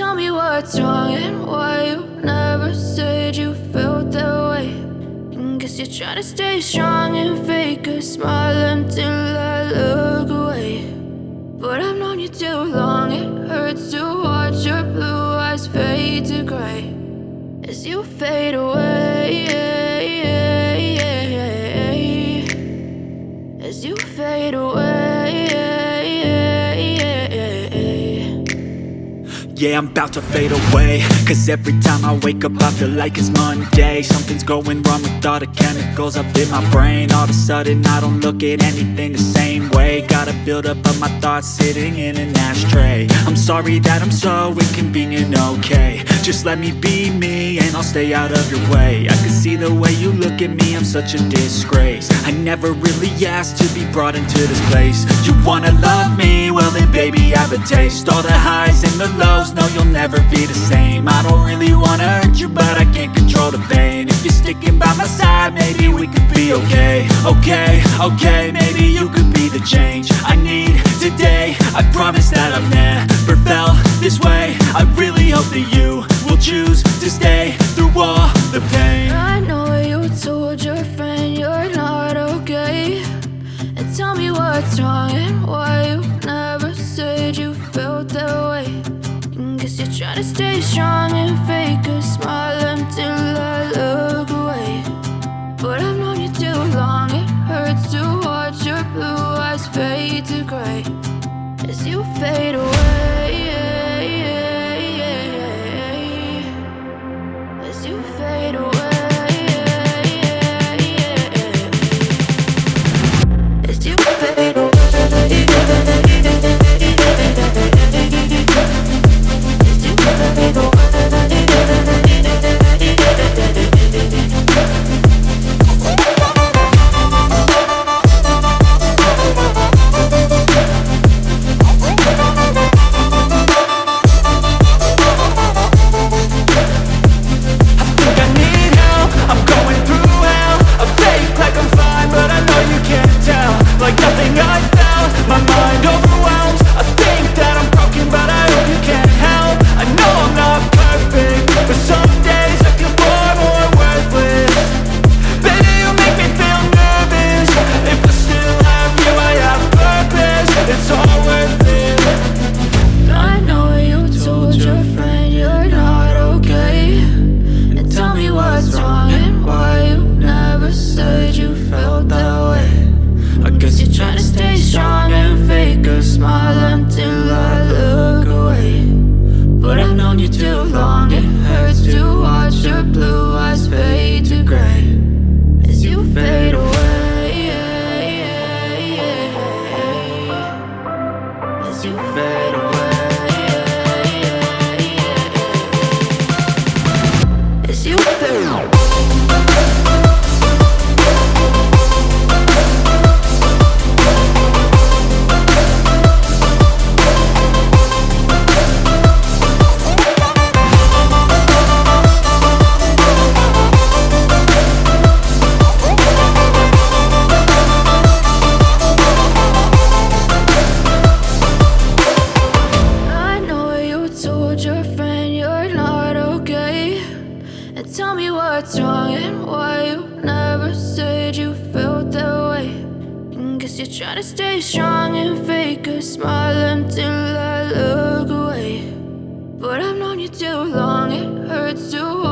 tell me what's wrong and why you never said you felt that way. And guess you're trying to stay strong and fake a smile until I look away. But I've known you too long, it hurts to watch your blue eyes fade to gray as you fade away, as you fade away. Yeah, I'm about to fade away, cause every time I wake up I feel like it's Monday. Something's going wrong with all the chemicals up in my brain. All of a sudden I don't look at anything the same way. Got a buildup of my thoughts sitting in an ashtray. I'm sorry that I'm so inconvenient, okay. Just let me be me and I'll stay out of your way. I can see the way you look at me, I'm such a disgrace. I never really asked to be brought into this place. You wanna love me? Well then baby I have a taste. All the highs and the lows, no, you'll never be the same. I don't really wanna hurt you, but I can't control the pain. If you're sticking by my side, maybe we could be okay. Okay, maybe you could be the change I need today. I promise that I've never felt this way. I really hope that you will choose to stay through all the pain. I know you told your friend you're not okay, and tell me what's wrong and why you never said you felt that way. Guess you're trying to stay strong and fake a smile until I look away. But I've known you too long, it hurts to watch your blue eyes fade to gray as you fade away, as you fade away, as you fade away. Tell me what's wrong and why you never said you felt that way. And guess you're trying to stay strong and fake a smile until I look away. But I've known you too long, it hurts to